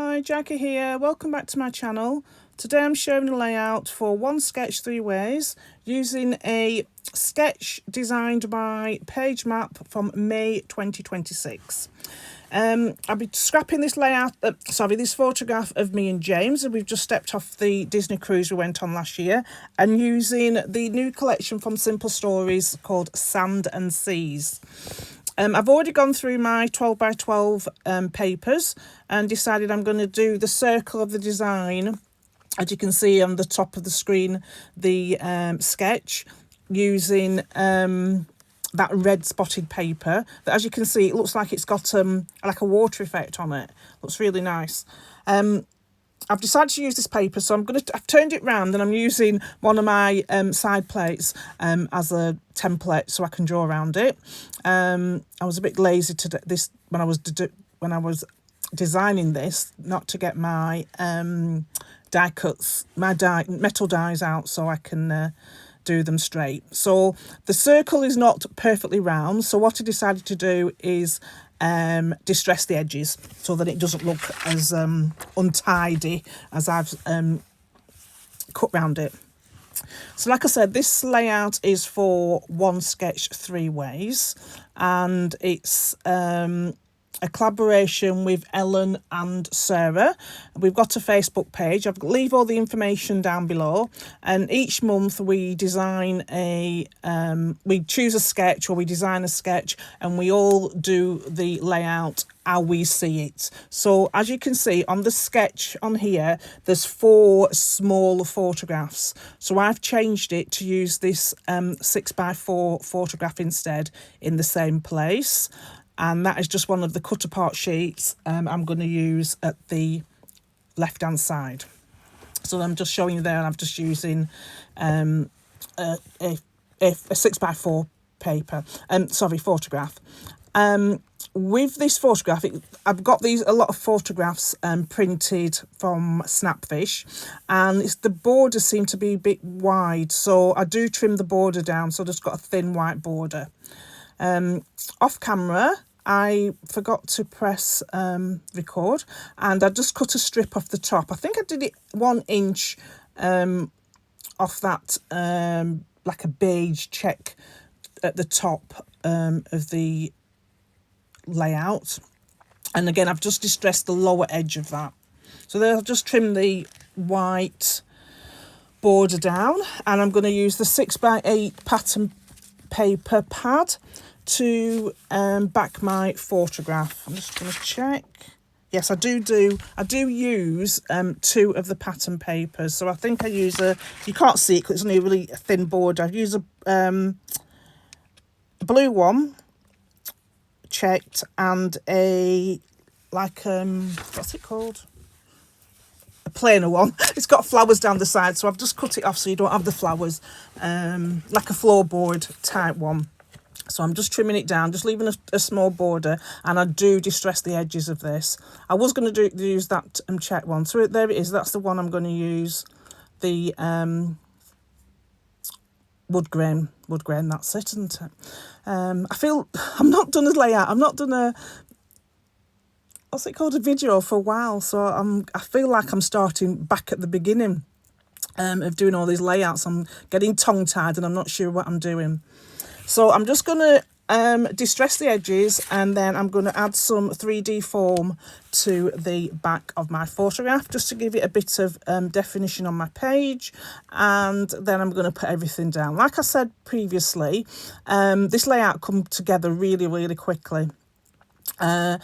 Hi, Jackie here. Welcome back to my channel. Today I'm showing a layout for one sketch three ways using a sketch designed by Page Map from May 2026. I'll be scrapping this this photograph of me and James, and we've just stepped off the Disney cruise we went on last year, and using the new collection from Simple Stories called Sand and Seas. I've already gone through my 12 by 12 papers and decided I'm going to do the circle of the design. As you can see on the top of the screen, the sketch using that red spotted paper. That, as you can see, it looks like it's got like a water effect on it. Looks really nice. I've decided to use this paper, so I've turned it round and I'm using one of my side plates as a template so I can draw around it. I was a bit lazy to do this when I was designing this, not to get my die cuts, my metal dies out so I can do them straight. So the circle is not perfectly round, so what I decided to do is distress the edges so that it doesn't look as untidy as I've cut round it. So like I said, this layout is for one sketch three ways, and it's a collaboration with Helen and Sarah. We've got a Facebook page. I'll leave all the information down below, and each month we design we choose a sketch, or we design a sketch, and we all do the layout how we see it. So as you can see on the sketch on here, there's 4 small photographs, so I've changed it to use this 6x4 photograph instead in the same place. And that is just one of the cut apart sheets I'm going to use at the left hand side. So I'm just showing you there, and I'm just using a 6x4 paper, photograph. With this photograph, I've got a lot of photographs printed from Snapfish, and the borders seem to be a bit wide, so I do trim the border down, so I've just got a thin white border. Off camera, I forgot to press record, and I just cut a strip off the top. I think I did it 1 inch off that like a beige check at the top of the layout, and again I've just distressed the lower edge of that. So there I've just trimmed the white border down, and I'm going to use the 6x8 pattern paper pad to back my photograph. I'm just going to check. Yes, I do use 2 of the pattern papers. So I think I use you can't see it because it's only a really thin border. I use a blue one, checked, and a what's it called? A plainer one. It's got flowers down the side, so I've just cut it off so you don't have the flowers. Like a floorboard type one. So I'm just trimming it down, just leaving a small border, and I do distress the edges of this. I was going to use that check one. So there it is. That's the one I'm going to use. The wood grain. That's it, isn't it? I feel I'm not done a layout. I'm not done a a video for a while. So I feel like I'm starting back at the beginning of doing all these layouts. I'm getting tongue-tied and I'm not sure what I'm doing. So I'm just going to distress the edges, and then I'm going to add some 3D foam to the back of my photograph just to give it a bit of definition on my page, and then I'm going to put everything down. Like I said previously, this layout come together really, really quickly. I'm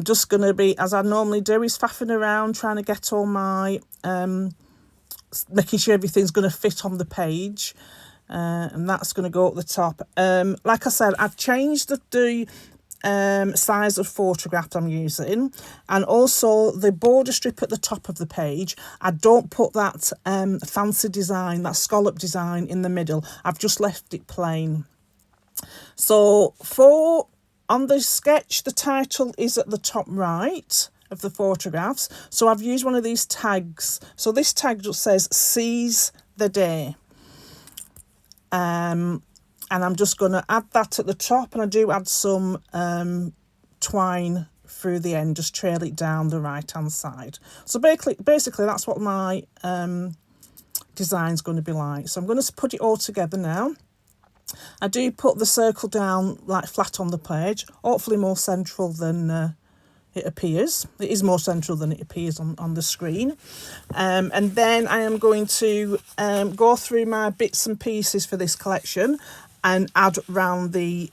just going to be, as I normally do, is faffing around trying to get all my, making sure everything's going to fit on the page. And that's going to go at the top. Like I said, I've changed the size of photograph I'm using, and also the border strip at the top of the page. I don't put that fancy design, that scallop design in the middle. I've just left it plain. So on the sketch, the title is at the top right of the photographs. So I've used one of these tags. So this tag just says "Seize the Day." And I'm just going to add that at the top, and I do add some twine through the end, just trail it down the right hand side. So basically that's what my design's going to be like. So I'm going to put it all together now. I do put the circle down like flat on the page, hopefully more central than it appears. It is more central than it appears on the screen. And then I am going to go through my bits and pieces for this collection and add round the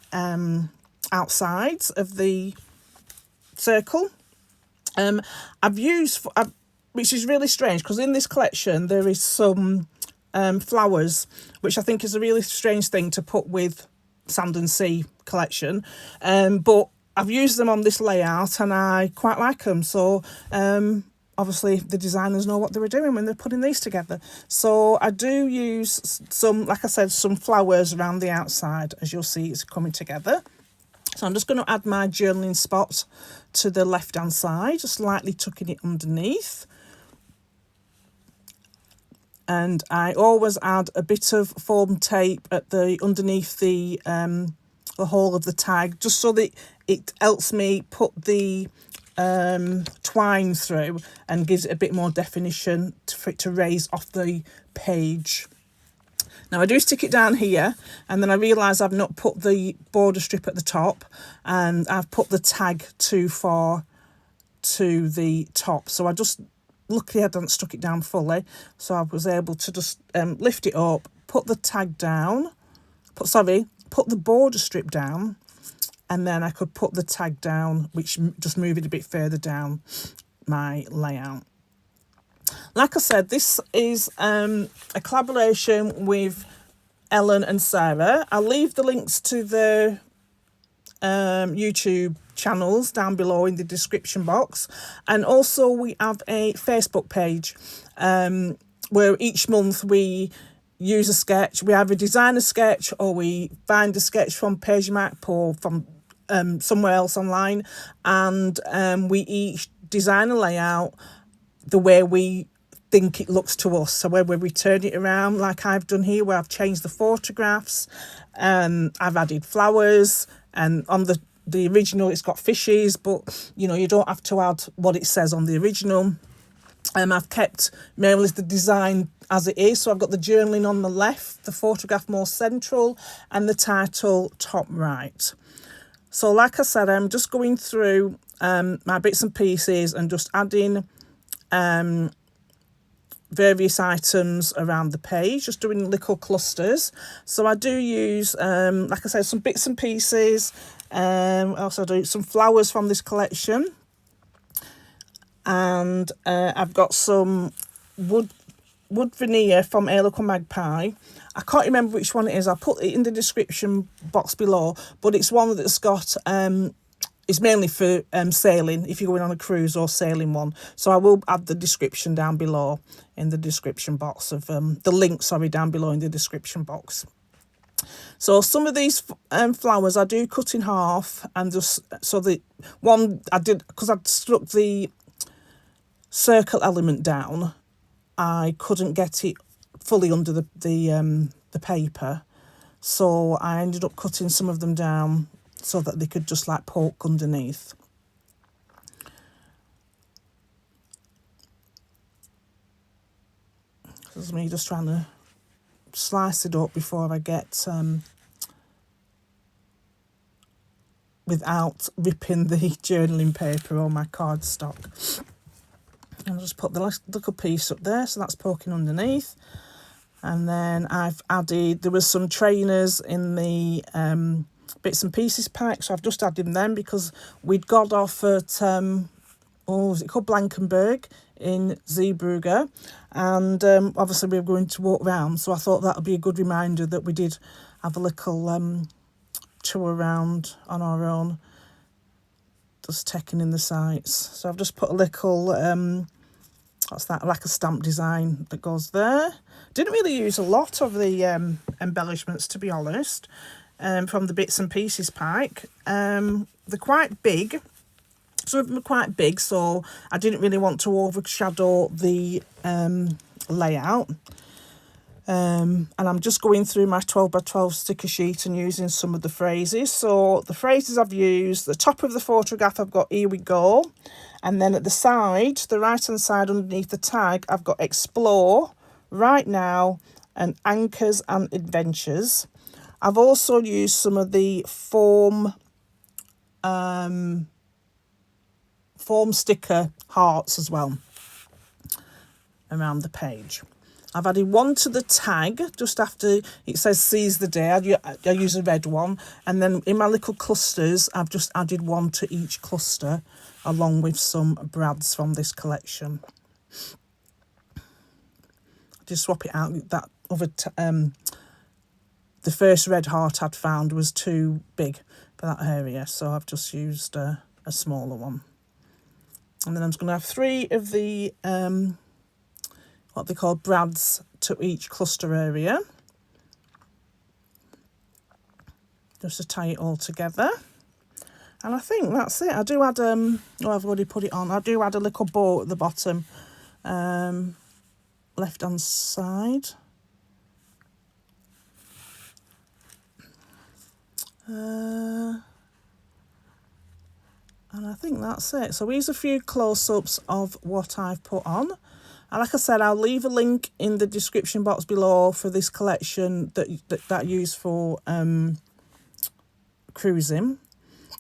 outsides of the circle. I've used, which is really strange, because in this collection there is some flowers, which I think is a really strange thing to put with Sand and Sea collection. But I've used them on this layout and I quite like them. So obviously the designers know what they were doing when they're putting these together. So I do use some, like I said, some flowers around the outside, as you'll see it's coming together. So I'm just going to add my journaling spot to the left hand side, just lightly tucking it underneath. And I always add a bit of foam tape at the underneath the hole of the tag, just so that it helps me put the twine through and gives it a bit more definition for it to raise off the page. Now I do stick it down here, and then I realise I've not put the border strip at the top, and I've put the tag too far to the top. So I just, luckily I hadn't stuck it down fully, so I was able to just lift it up, put the tag down, put the border strip down, and then I could put the tag down, which just move it a bit further down my layout. Like I said, this is a collaboration with Helen and Sarah. I'll leave the links to the YouTube channels down below in the description box. And also we have a Facebook page where each month we use a sketch. We either design a sketch or we find a sketch from PageMap or from somewhere else online, and we each design a layout the way we think it looks to us. So where we turn it around, like I've done here, where I've changed the photographs, I've added flowers, and on the original it's got fishes, but you know, you don't have to add what it says on the original. I've kept mainly the design as it is, so I've got the journaling on the left, the photograph more central, and the title top right. So like I said, I'm just going through my bits and pieces and just adding various items around the page, just doing little clusters. So I do use, like I said, some bits and pieces. I also do some flowers from this collection. And I've got some wood veneer from Magpie. I can't remember which one it is. I'll put it in the description box below, but it's one that's got it's mainly for sailing, if you're going on a cruise or sailing one. So I will add the description down below in the description box of the link, sorry, down below in the description box. So some of these flowers I do cut in half, and just so the one I did, because I'd stuck the circle element down, I couldn't get it fully under the paper, so I ended up cutting some of them down so that they could just like poke underneath. This is me just trying to slice it up before I get without ripping the journaling paper or my cardstock. I'll just put the last little piece up there, so that's poking underneath. And then I've added, there was some trainers in the bits and pieces pack, so I've just added them because we'd got off at, was it called Blankenberg in Zeebrugge, and obviously we were going to walk around, so I thought that would be a good reminder that we did have a little tour around on our own, just taking in the sights. So I've just put a little what's that, like a stamp design that goes there. Didn't really use a lot of the embellishments, to be honest, from the bits and pieces pack. They're quite big, some of them are quite big, so I didn't really want to overshadow the layout. And I'm just going through my 12 by 12 sticker sheet and using some of the phrases. So the phrases I've used, the top of the photograph I've got here we go, and then at the side, the right hand side underneath the tag, I've got explore, right now, and anchors and adventures. I've also used some of the foam sticker hearts as well around the page. I've added one to the tag just after it says seize the day. I use a red one, and then in my little clusters I've just added one to each cluster along with some brads from this collection. Just swap it out. That other the first red heart I'd found was too big for that area, so I've just used a smaller one. And then I'm just going to have 3 of the what they call brads to each cluster area, just to tie it all together. And I think that's it. I do add oh, I've already put it on. I do add a little bow at the bottom, left hand side. And I think that's it. So here's a few close-ups of what I've put on. And like I said, I'll leave a link in the description box below for this collection that I use for cruising.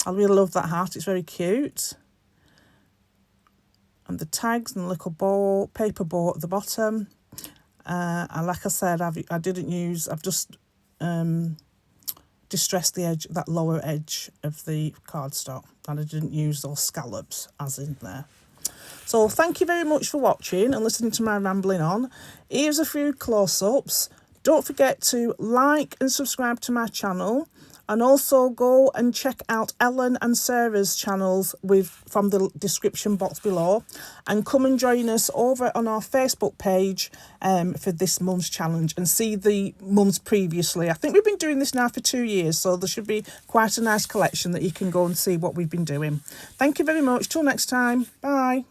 I really love that hat. It's very cute. And the tags and the little bow, paper bow at the bottom. And like I said, I've just distressed the edge, that lower edge of the cardstock, and I didn't use those scallops as in there. So thank you very much for watching and listening to my rambling on. Here's a few close-ups. Don't forget to like and subscribe to my channel, and also go and check out Helen and Sarah's channels from the description box below, and come and join us over on our Facebook page for this month's challenge and see the months previously. I think we've been doing this now for 2 years, so there should be quite a nice collection that you can go and see what we've been doing. Thank you very much. Till next time. Bye.